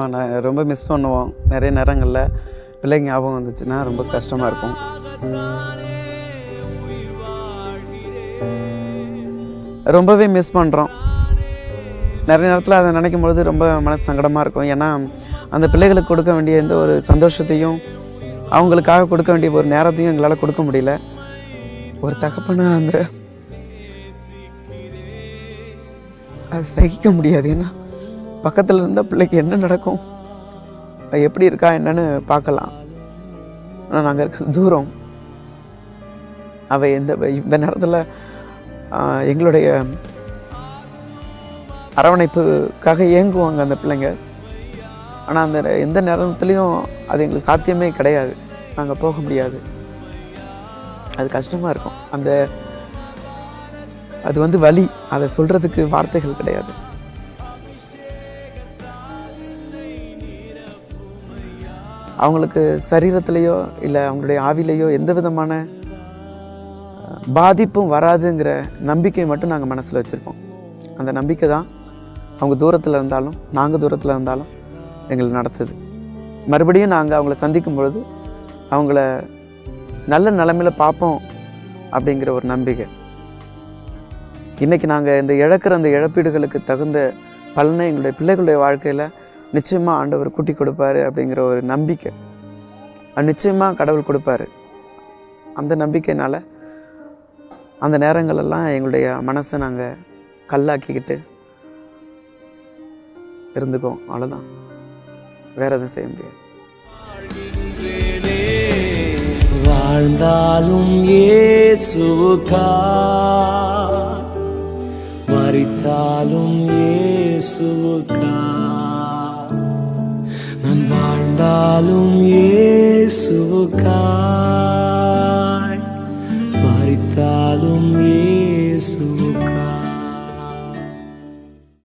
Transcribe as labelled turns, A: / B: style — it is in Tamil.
A: நான் ரொம்ப மிஸ் பண்ணுவோம். நிறைய நேரங்களில் பிள்ளைங்க ஞாபகம் வந்துச்சுன்னா ரொம்ப கஷ்டமாக இருக்கும். ரொம்பவே மிஸ் பண்ணுறோம். நிறைய நேரத்தில் அதை நினைக்கும் பொழுது ரொம்ப மனசு சங்கடமாக இருக்கும். ஏன்னா அந்த பிள்ளைகளுக்கு கொடுக்க வேண்டிய எந்த ஒரு சந்தோஷத்தையும் அவங்களுக்காக கொடுக்க வேண்டிய ஒரு நேரத்தையும் எங்களால் கொடுக்க முடியல. ஒரு தகப்பனா அது சகிக்க முடியாது. ஏன்னா பக்கத்தில் இருந்த பிள்ளைக்கு என்ன நடக்கும், எப்படி இருக்கா என்னன்னு பார்க்கலாம். ஆனால் நாங்கள் இருக்கிறது தூரம். அவள் இந்த நேரத்தில் எங்களுடைய அரவணைப்புக்காக ஏங்குவாங்க அந்த பிள்ளைங்க. ஆனால் அந்த எந்த நேரத்துலையும் அது எங்களுக்கு சாத்தியமே கிடையாது. நாங்கள் போக முடியாது. அது கஷ்டமாக இருக்கும். அது வலி. அதை சொல்கிறதுக்கு வார்த்தைகள் கிடையாது. அவங்களுக்கு சரீரத்திலேயோ இல்லை அவங்களுடைய ஆவிலேயோ எந்த விதமான பாதிப்பும் வராதுங்கிற நம்பிக்கை மட்டும் நாங்கள் மனசில் வச்சுருப்போம். அந்த நம்பிக்கை தான் அவங்க தூரத்தில் இருந்தாலும் நாங்கள் தூரத்தில் இருந்தாலும் எங்களை நடத்துது. மறுபடியும் நாங்கள் அவங்கள சந்திக்கும் பொழுது அவங்கள நல்ல நிலைமையில் பார்ப்போம் அப்படிங்கிற ஒரு நம்பிக்கை. இன்றைக்கி நாங்கள் இந்த அந்த இழப்பீடுகளுக்கு தகுந்த பலனை எங்களுடைய பிள்ளைகளுடைய வாழ்க்கையில் நிச்சயமாக ஆண்டவர் கூட்டி கொடுப்பாரு அப்படிங்கிற ஒரு நம்பிக்கை. நிச்சயமாக கடவுள் கொடுப்பாரு. அந்த நம்பிக்கையினால் அந்த நேரங்களெல்லாம் எங்களுடைய மனசை நாங்கள் கல்லாக்கிக்கிட்டு இருந்துக்குவோம். அவ்வளோதான், வேற எதுவும் செய்ய முடியாது.
B: வாழ்ந்தாலும் இயேசுவுக்கா, மரித்தாலும் இயேசுவுக்கா. நான் வாழ்ந்தாலும் இயேசுவுக்கா,